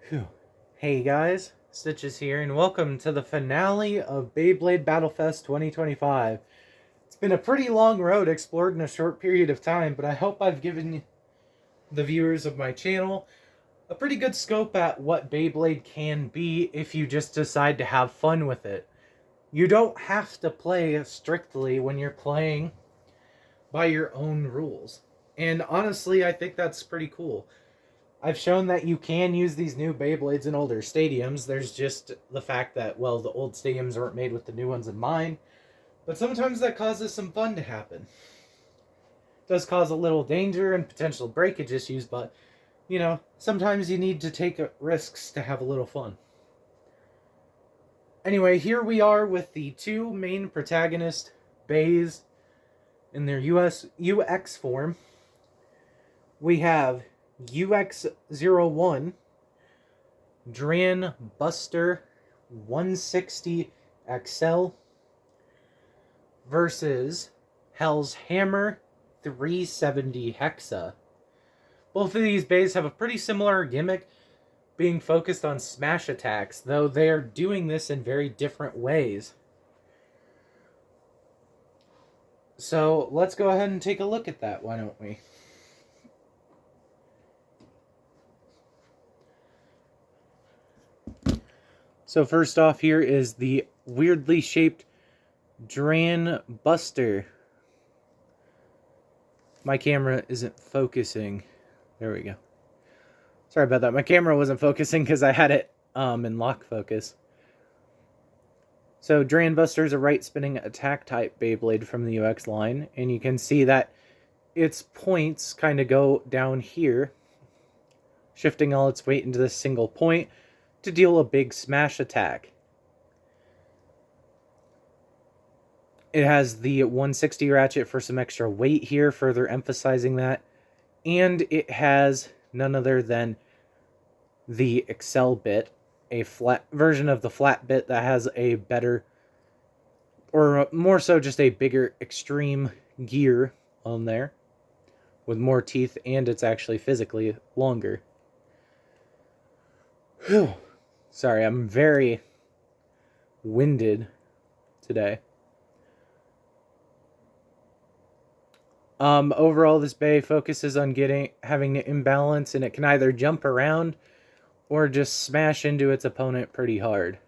Phew. Hey guys, Stitches here, and welcome to the finale of Beyblade Battlefest 2025. It's been a pretty long road explored in a short period of time, but I hope I've given the viewers of my channel a pretty good scope at what Beyblade can be if you just decide to have fun with it. You don't have to play strictly when you're playing by your own rules. And honestly, I think that's pretty cool. I've shown that you can use these new Beyblades in older stadiums. There's just the fact that, well, the old stadiums weren't made with the new ones in mind. But sometimes that causes some fun to happen. It does cause a little danger and potential breakage issues, but, sometimes you need to take risks to have a little fun. Anyway, here we are with the two main protagonist Bays in their UX form. We have UX01, Dran Buster 160 Accel versus Hell's Hammer 370 Hexa. Both of these bays have a pretty similar gimmick, being focused on smash attacks, though they are doing this in very different ways. So let's go ahead and take a look at that, why don't we? So first off here is the weirdly shaped Dran Buster. My camera isn't focusing. There we go. Sorry about that. My camera wasn't focusing because I had it in lock focus. So Dran Buster is a right spinning attack type Beyblade from the UX line, and you can see that its points kind of go down here, shifting all its weight into this single point to deal a big smash attack. It has the 160 ratchet for some extra weight here, further emphasizing that. And it has none other than the Accel bit, a flat version of the flat bit that has a better, or more so just a bigger Xtreme gear on there, with more teeth, and it's actually physically longer. Whew. Sorry, I'm very winded today. Overall, this bay focuses on having the imbalance, and it can either jump around or just smash into its opponent pretty hard.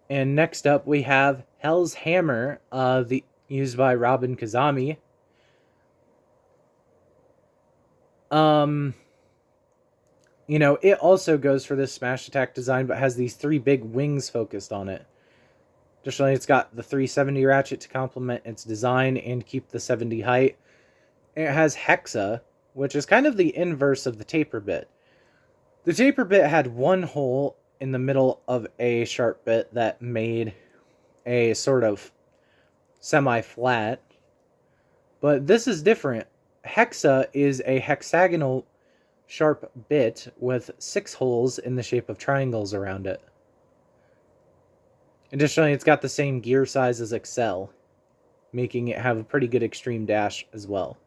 And next up, we have Hell's Hammer, used by Robin Kazami. It also goes for this smash attack design, but has these three big wings focused on it. Additionally, it's got the 370 ratchet to complement its design and keep the 70 height. And it has Hexa, which is kind of the inverse of the taper bit. The taper bit had one hole in the middle of a sharp bit that made a sort of semi-flat. But this is different. Hexa is a hexagonal sharp bit with 6 holes in the shape of triangles around it. Additionally, it's got the same gear size as Accel, making it have a pretty good extreme dash as well.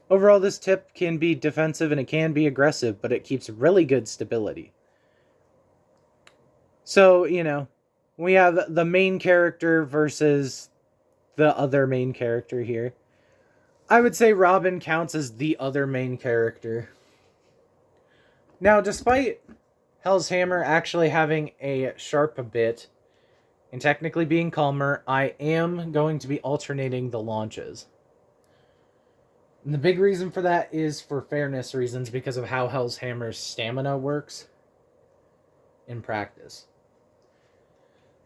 Overall, this tip can be defensive and it can be aggressive, but it keeps really good stability. So, we have the main character versus the other main character here. I would say Robin counts as the other main character. Now, despite Hell's Hammer actually having a sharp bit and technically being calmer, I am going to be alternating the launches. And the big reason for that is for fairness reasons, because of how Hell's Hammer's stamina works in practice.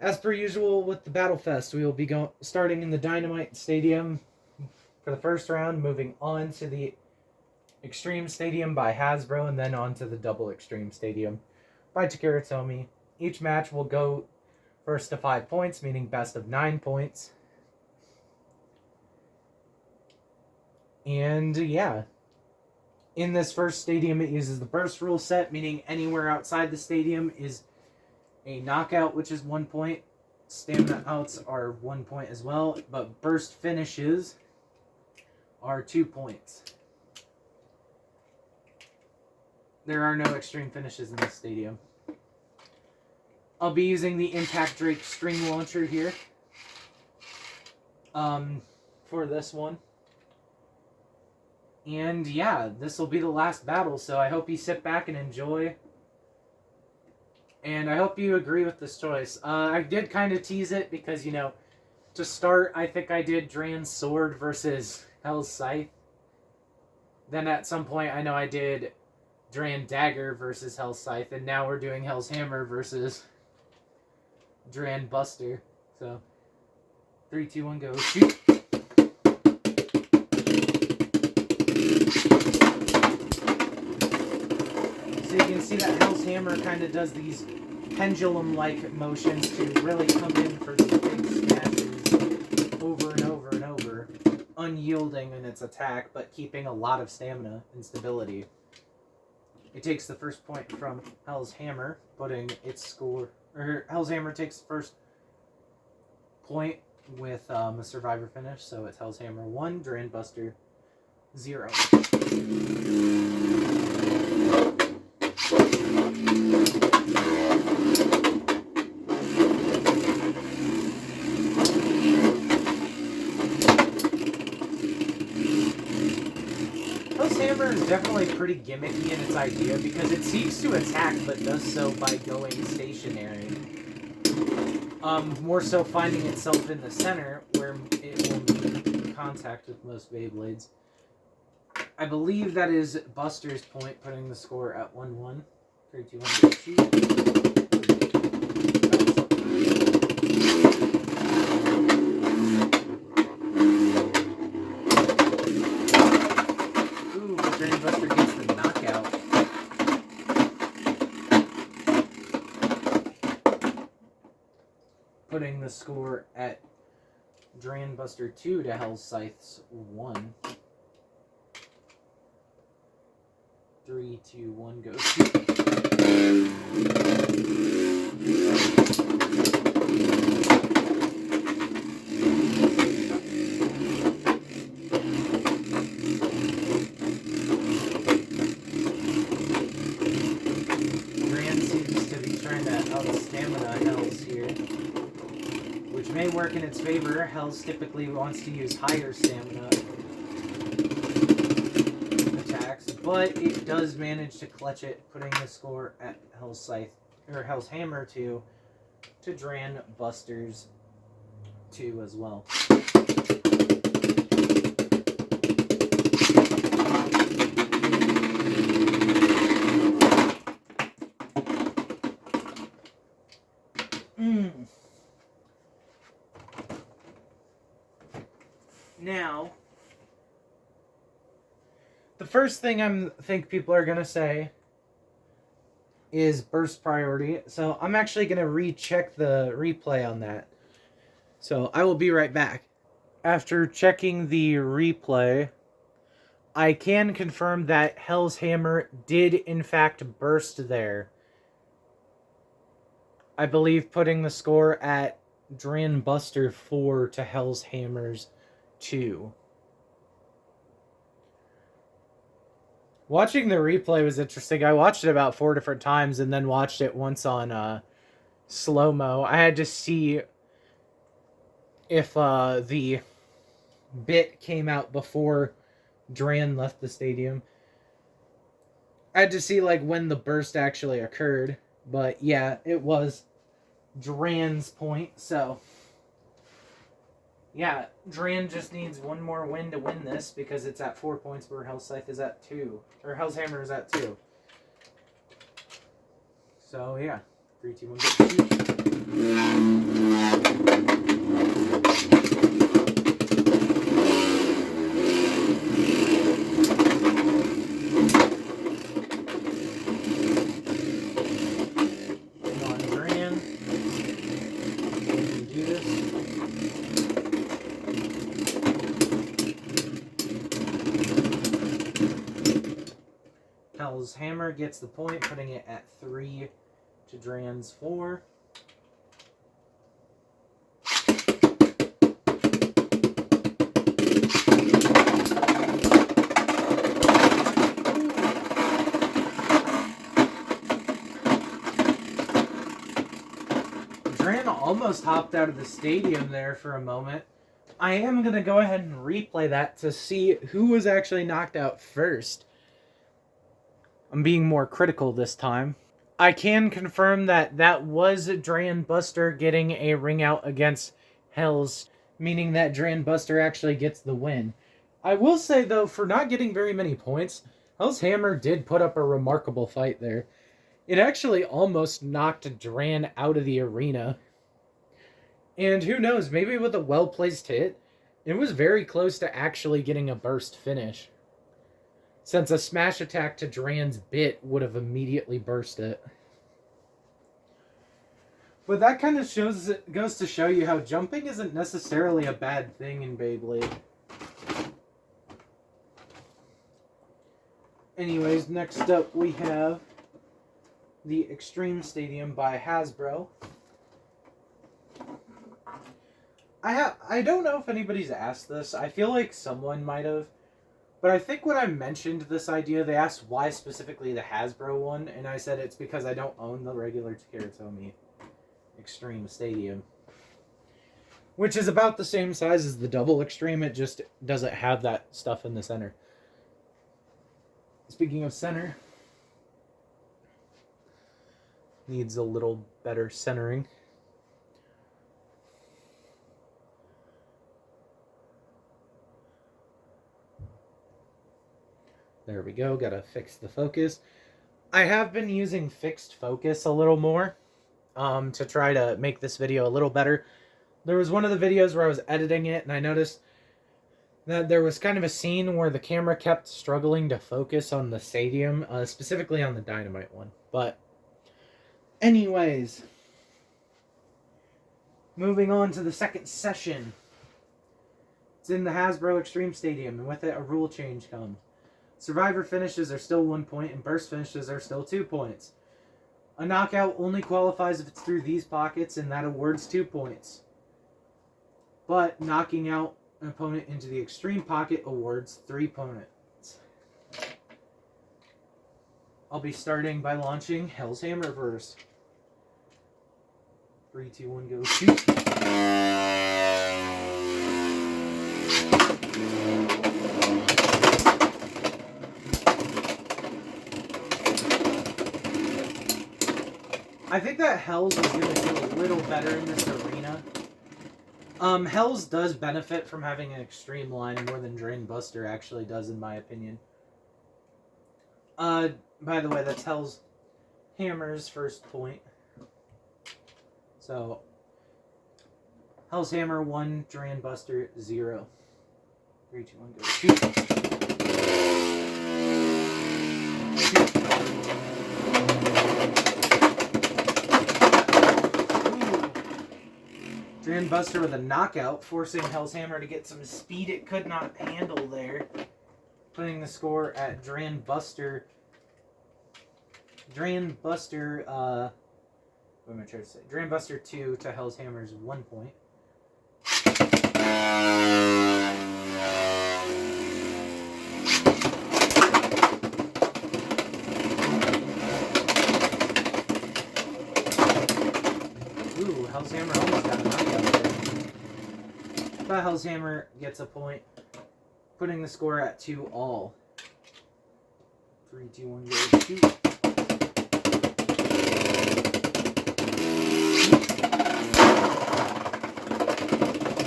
As per usual with the Battlefest, we will be starting in the Dynamite Stadium for the first round, moving on to the Xtreme Stadium by Hasbro, and then on to the Double Xtreme Stadium by Takara Tomy. Each match will go first to 5 points, meaning best of 9 points. And yeah, in this first stadium, it uses the burst rule set, meaning anywhere outside the stadium is a knockout, which is 1 point. Stamina outs are 1 point as well, but burst finishes are 2 points. There are no extreme finishes in this stadium. I'll be using the Impact Drake string launcher here for this one. And yeah, this will be the last battle, so I hope you sit back and enjoy. And I hope you agree with this choice. I did kind of tease it because, you know, to start, I think I did Dran's Sword versus Hell's Scythe. Then at some point, I know I did Dran Dagger versus Hell's Scythe, and now we're doing Hell's Hammer versus Dran Buster. So, 3, 2, 1, go. Shoot! So you can see that Hell's Hammer kind of does these pendulum-like motions to really come in for these big smashes over and over and over, unyielding in its attack, but keeping a lot of stamina and stability. It takes the first point from Hell's Hammer, putting its score... Or Hell's Hammer takes the first point with a Survivor finish, so it's Hell's Hammer 1, Dran Buster 0. Is definitely pretty gimmicky in its idea because it seeks to attack but does so by going stationary. More so finding itself in the center where it will make contact with most Beyblades. I believe that is Buster's point, putting the score at 1-1. 3, 2, 1, shoot. Putting the score at Dran Buster 2 to Hell's Scythe's 1. 3, 2, 1, go. Dran seems to be trying to out-stamina Hells here, which may work in its favor. Hells typically wants to use higher stamina attacks, but it does manage to clutch it, putting the score at Hell's Scythe, or Hell's Hammer 2 to Dran Busters 2 as well. Now, the first thing I think people are going to say is burst priority. So I'm actually going to recheck the replay on that. So I will be right back. After checking the replay, I can confirm that Hell's Hammer did in fact burst there. I believe putting the score at Dran Buster 4 to Hell's Hammer's 2. Watching the replay was interesting. I watched it about 4 different times and then watched it once on slow-mo. I had to see if the bit came out before Dran left the stadium. I had to see like when the burst actually occurred. But yeah, it was Dran's point, so yeah, Dran just needs one more win to win this because it's at 4 points where Hell's Scythe is at 2. Or Hell's Hammer is at 2. So yeah. 3, 2, 1, Come on, Dran. Can you do this? Hell's Hammer gets the point, putting it at 3 to Dran's 4. Dran almost hopped out of the stadium there for a moment. I am going to go ahead and replay that to see who was actually knocked out first. I'm being more critical this time. I can confirm that that was Dran Buster getting a ring out against Hells, meaning that Dran Buster actually gets the win. I will say, though, for not getting very many points, Hell's Hammer did put up a remarkable fight there. It actually almost knocked Dran out of the arena. And who knows, maybe with a well-placed hit, it was very close to actually getting a burst finish, since a smash attack to Dran's bit would have immediately burst it. But that kind of goes to show you how jumping isn't necessarily a bad thing in Beyblade. Anyways, next up we have the Xtreme Stadium by Hasbro. I don't know if anybody's asked this. I feel like someone might have. But I think when I mentioned this idea, they asked why specifically the Hasbro one, and I said it's because I don't own the regular Takeratomi Xtreme Stadium. Which is about the same size as the double Xtreme, it just doesn't have that stuff in the center. Speaking of center, needs a little better centering. There we go, gotta fix the focus. I have been using fixed focus a little more to try to make this video a little better. There was one of the videos where I was editing it and I noticed that there was kind of a scene where the camera kept struggling to focus on the stadium, specifically on the Dynamite one. But anyways, moving on to the second session. It's in the Hasbro Xtreme Stadium, and with it a rule change comes. Survivor finishes are still 1 point, and burst finishes are still 2 points. A knockout only qualifies if it's through these pockets, and that awards 2 points. But knocking out an opponent into the extreme pocket awards 3 points. I'll be starting by launching Hell's Hammer first. 3, 2, 1, go shoot. I think that Hells is going to do a little better in this arena. Hells does benefit from having an extreme line more than Dran Buster actually does, in my opinion. By the way, that's Hell's Hammer's first point. So, Hell's Hammer 1, Dran Buster 0. 3, 2, 1, go shoot. Dran Buster with a knockout, forcing Hell's Hammer to get some speed it could not handle there. Putting the score at Dran Buster, what am I trying to say? Dran Buster 2 to Hell's Hammer's 1 point. Ooh, Hell's Hammer almost got a knockout there. But Hell's Hammer gets a point, putting the score at 2-all. 3, 2, 1, go shoot.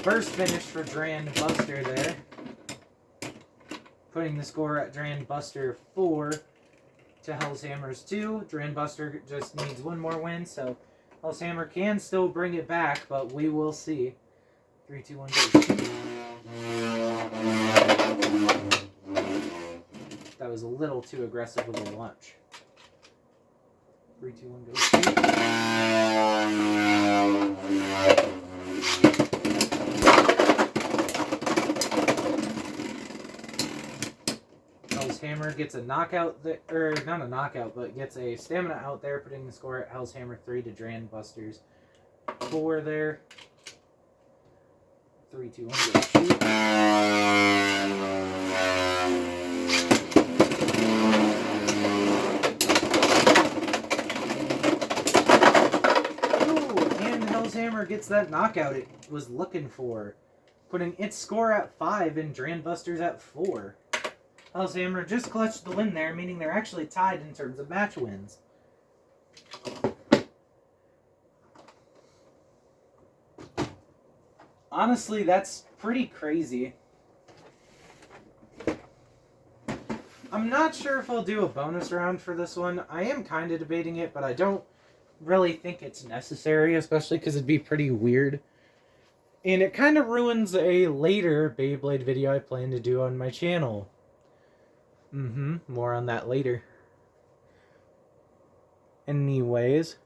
Burst finish for Dran Buster there, putting the score at Dran Buster 4 to Hell's Hammer's 2. Dran Buster just needs one more win, so Hell's Hammer can still bring it back, but we will see. 3, 2, 1, go shoot. That was a little too aggressive of a launch. 3, 2, 1, go shoot. Hell's Hammer gets a knockout, or not a knockout, but gets a stamina out there, putting the score at Hell's Hammer 3 to Dran Buster's 4 there. 3, 2, 1, go shoot. Hammer gets that knockout it was looking for, putting its score at 5 and Dran Busters at 4. Hell's Hammer just clutched the win there, meaning they're actually tied in terms of match wins. Honestly, that's pretty crazy. I'm not sure if I'll do a bonus round for this one. I am kind of debating it, but I don't really think it's necessary, especially because it'd be pretty weird. And it kind of ruins a later Beyblade video I plan to do on my channel. More on that later. Anyways,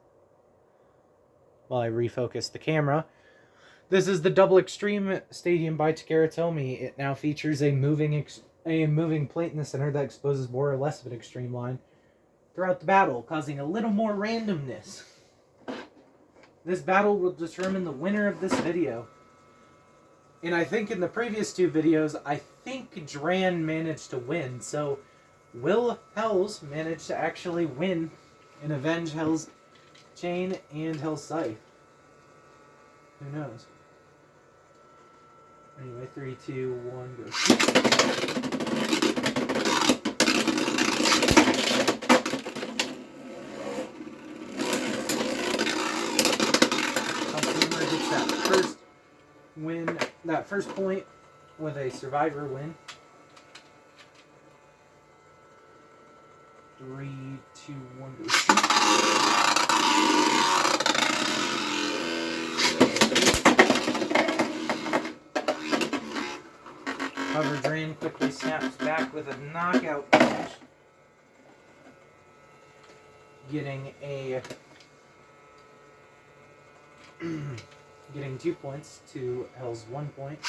while I refocus the camera, this is the Double Xtreme Stadium by Takara Tomy. It now features a moving plate in the center that exposes more or less of an extreme line throughout the battle, causing a little more randomness. This battle will determine the winner of this video. And I think in the previous two videos, I think Dran managed to win. So, will Hells manage to actually win and avenge Hell's Chain and Hell's Scythe? Who knows? Anyway, 3, 2, 1, go. Consumer gets that first win, that first point with a survivor win. 3, 2, 1, go. However, Dran quickly snaps back with a knockout punch, getting 2 points to Hell's 1 point.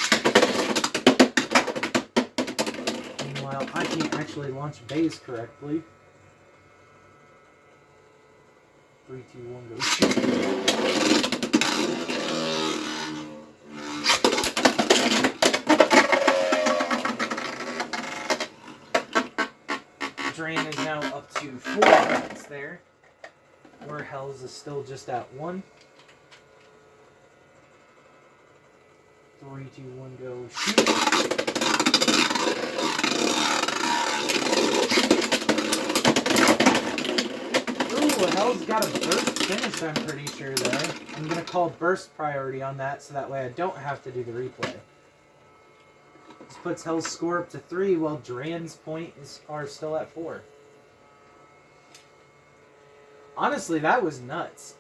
Meanwhile, I can't actually launch bays correctly. 3, 2, 1, go. Dran is now up to 4 points there, where Hells is still just at 1. 3, 2, 1, go, shoot. Ooh, Hells got a burst finish, I'm pretty sure there. I'm going to call burst priority on that, so that way I don't have to do the replay. This puts Hell's score up to 3, while Dran's points are still at 4. Honestly, that was nuts.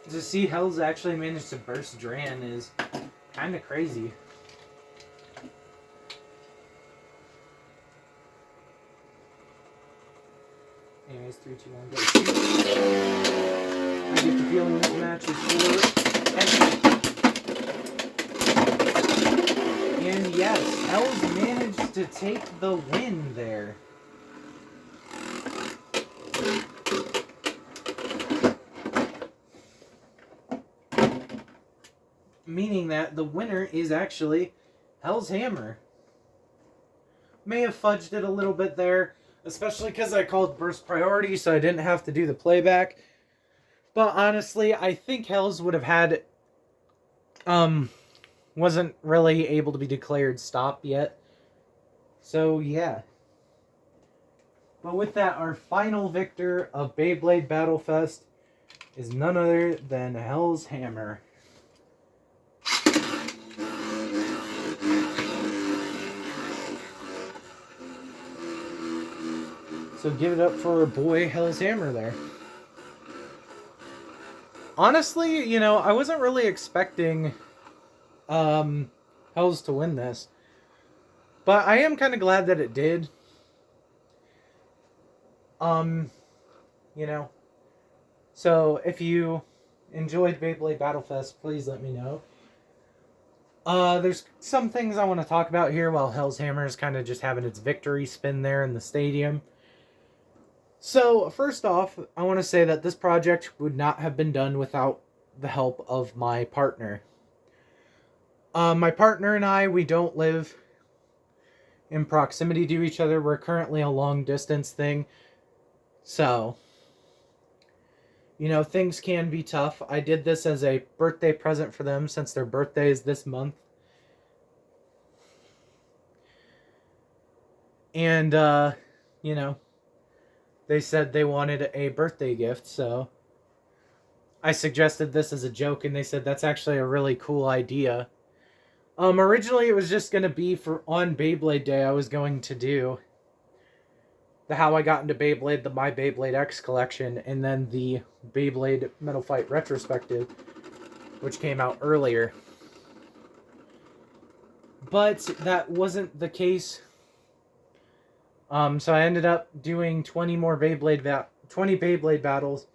To see Hells actually manage to burst Dran is kind of crazy. Anyways, 3, 2, 1, go. I get the feeling this match is for Hexa. And yes, Hells managed to take the win there. Meaning that the winner is actually Hell's Hammer. May have fudged it a little bit there, especially because I called burst priority, so I didn't have to do the playback. But honestly, I think Hells would have had, wasn't really able to be declared stop yet. So yeah. But with that, our final victor of Beyblade Battlefest is none other than Hell's Hammer. So give it up for our boy Hell's Hammer there. Honestly, you know, I wasn't really expecting Hells to win this. But I am kind of glad that it did. You know. So if you enjoyed Beyblade Battlefest, please let me know. There's some things I want to talk about here while Hell's Hammer is kind of just having its victory spin there in the stadium. So, first off, I want to say that this project would not have been done without the help of my partner. My partner and I, we don't live in proximity to each other. We're currently a long distance thing. So, You know, things can be tough. I did this as a birthday present for them since their birthday is this month. And, you know, they said they wanted a birthday gift, so I suggested this as a joke, and they said that's actually a really cool idea. Originally it was just going to be for on Beyblade Day. I was going to do the How I Got into Beyblade, the My Beyblade X collection, and then the Beyblade Metal Fight Retrospective, which came out earlier. But that wasn't the case. So I ended up doing 20 Beyblade battles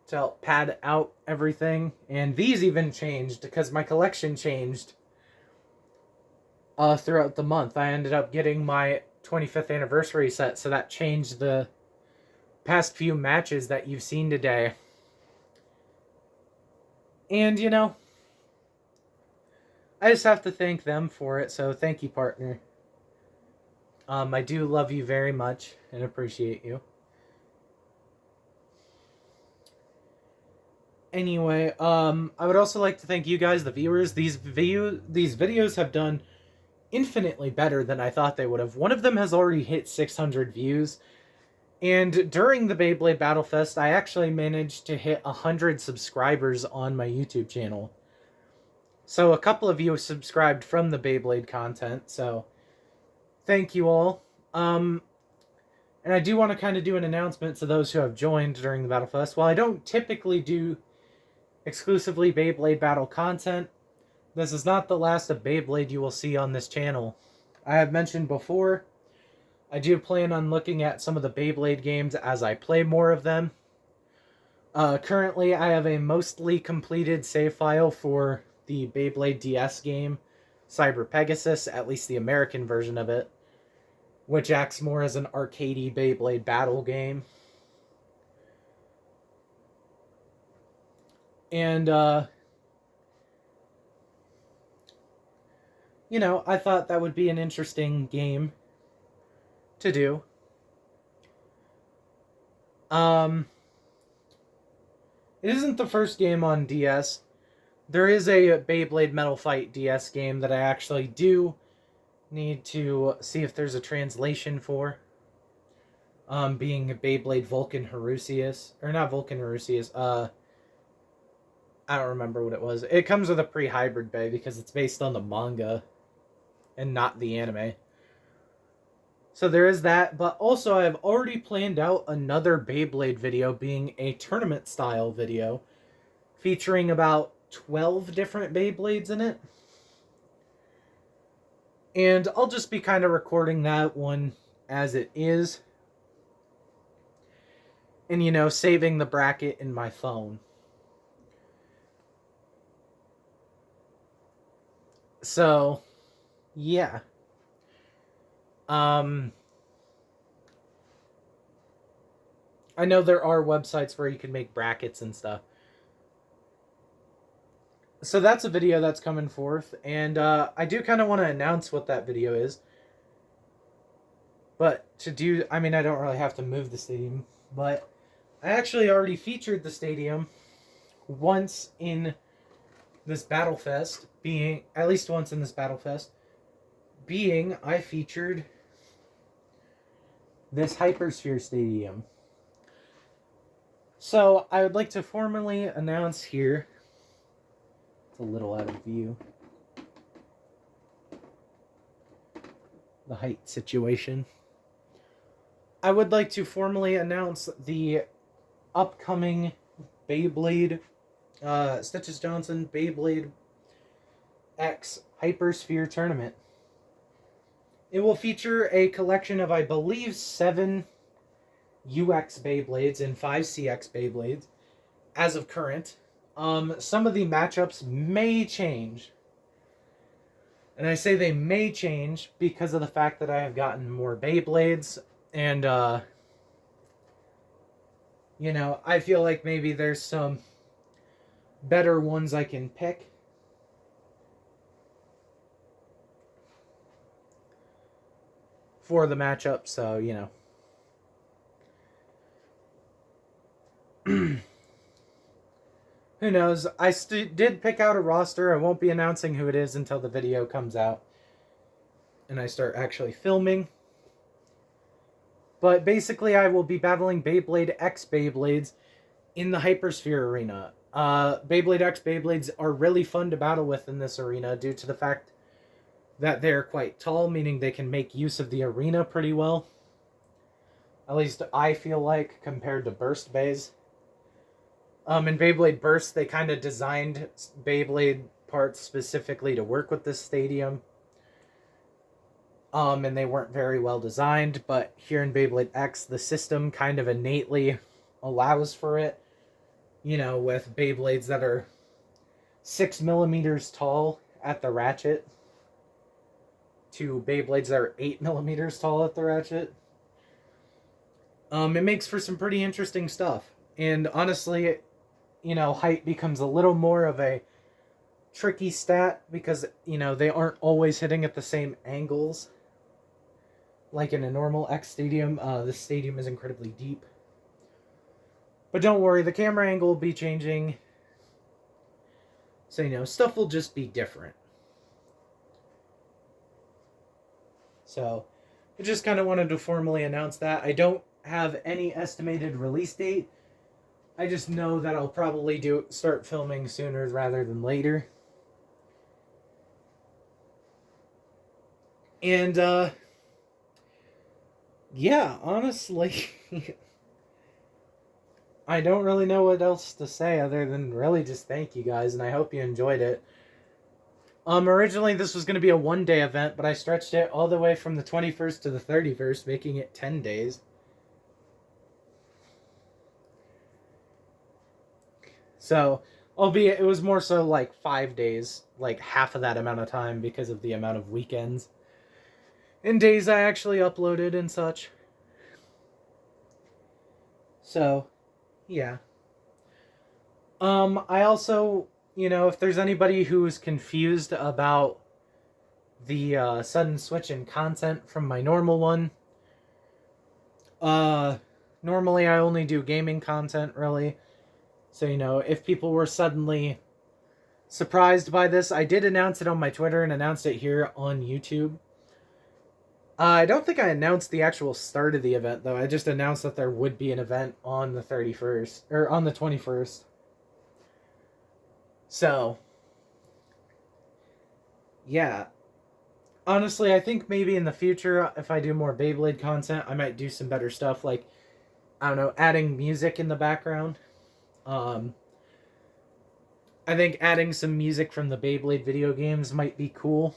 to help pad out everything, and these even changed because my collection changed throughout the month. I ended up getting my 25th anniversary set, so that changed the past few matches that you've seen today. And, you know, I just have to thank them for it, so thank you, partner. I do love you very much and appreciate you. Anyway, I would also like to thank you guys, the viewers. These videos have done infinitely better than I thought they would have. One of them has already hit 600 views. And during the Beyblade Battle Fest, I actually managed to hit 100 subscribers on my YouTube channel. So a couple of you subscribed from the Beyblade content, so thank you all. And I do want to kind of do an announcement to those who have joined during the Battle Fest. While I don't typically do exclusively Beyblade Battle content, this is not the last of Beyblade you will see on this channel. I have mentioned before, I do plan on looking at some of the Beyblade games as I play more of them. Currently, I have a mostly completed save file for the Beyblade DS game, Cyber Pegasus, at least the American version of it, which acts more as an arcadey Beyblade battle game. And, you know, I thought that would be an interesting game to do. It isn't the first game on DS. There is a Beyblade Metal Fight DS game that I actually do need to see if there's a translation for. Being Beyblade Vulcan Harusius. Or not Vulcan Harusius, I don't remember what it was. It comes with a pre-hybrid bay because it's based on the manga and not the anime. So there is that, but also I have already planned out another Beyblade video being a tournament-style video featuring about 12 different Beyblades in it. And I'll just be kind of recording that one as it is. And, you know, saving the bracket in my phone. So, yeah. I know there are websites where you can make brackets and stuff. So that's a video that's coming forth, and I do kind of want to announce what that video is. But to do, I mean, I don't really have to move the stadium, but I actually already featured the stadium once in this Battle Fest, being, at least once in this Battle Fest, being I featured this Hypersphere Stadium. So I would like to formally announce here, it's a little out of view, the height situation. I would like to formally announce the upcoming Beyblade, Stitches Johnson Beyblade X Hypersphere Tournament. It will feature a collection of, I believe, 7 UX Beyblades and 5 CX Beyblades as of current. Some of the matchups may change. And I say they may change because of the fact that I have gotten more Beyblades. And, you know, I feel like maybe there's some better ones I can pick. For the matchup, so, you know. Who knows? I did pick out a roster. I won't be announcing who it is until the video comes out and I start actually filming. But basically, I will be battling Beyblade X Beyblades in the Hypersphere arena. Beyblade X Beyblades are really fun to battle with in this arena due to the fact that they're quite tall, meaning they can make use of the arena pretty well. At least I feel like, compared to Burst Bays. In Beyblade Burst, they kind of designed Beyblade parts specifically to work with this stadium. And they weren't very well designed, but here in Beyblade X, the system kind of innately allows for it. You know, with Beyblades that are 6 millimeters tall at the ratchet to Beyblades that are 8 millimeters tall at the ratchet. It makes for some pretty interesting stuff. And honestly, you know, height becomes a little more of a tricky stat because, you know, they aren't always hitting at the same angles. Like in a normal X stadium, this stadium is incredibly deep. But don't worry, the camera angle will be changing. So, you know, stuff will just be different. So, I just kind of wanted to formally announce that. I don't have any estimated release date. I just know that I'll probably start filming sooner rather than later. And, yeah, honestly, I don't really know what else to say other than really just thank you guys, and I hope you enjoyed it. Originally this was going to be a one-day event, but I stretched it all the way from the 21st to the 31st, making it 10 days. So, albeit it was more so like 5 days, like half of that amount of time because of the amount of weekends and days I actually uploaded and such. So, yeah. I also, you know, if there's anybody who's confused about the sudden switch in content from my normal one, normally I only do gaming content, really. So, you know, if people were suddenly surprised by this, I did announce it on my Twitter and announced it here on YouTube. I don't think I announced the actual start of the event, though. I just announced that there would be an event on the 31st, or on the 21st. So, yeah. Honestly, I think maybe in the future, if I do more Beyblade content, I might do some better stuff, like, I don't know, adding music in the background. I think adding some music from the Beyblade video games might be cool.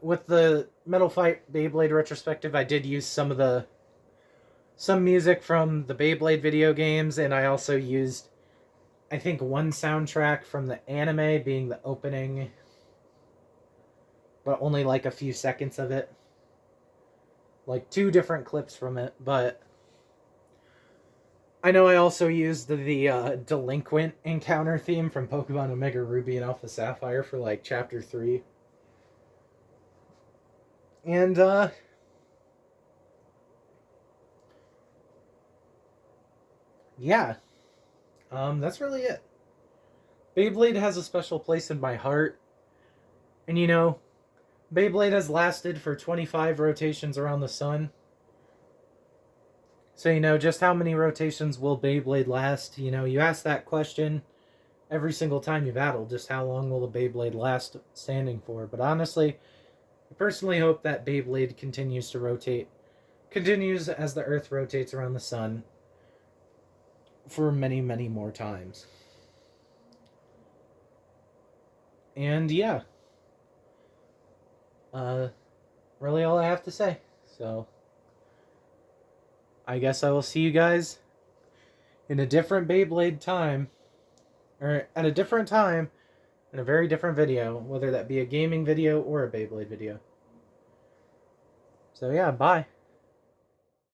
With the Metal Fight Beyblade retrospective, I did use some music from the Beyblade video games, and I also used, I think, one soundtrack from the anime, being the opening, but only like a few seconds of it. Like 2 different clips from it, but I know I also used the Delinquent Encounter theme from Pokemon Omega Ruby and Alpha Sapphire for like Chapter 3. And, yeah. That's really it. Beyblade has a special place in my heart. And, you know, Beyblade has lasted for 25 rotations around the sun. So, you know, just how many rotations will Beyblade last? You know, you ask that question every single time you battle. Just how long will the Beyblade last standing for? But honestly, I personally hope that Beyblade continues to rotate. Continues as the Earth rotates around the sun for many, many more times. And yeah. Really all I have to say. So, I guess I will see you guys in a different Beyblade time. Or at a different time in a very different video, whether that be a gaming video or a Beyblade video. So yeah, bye.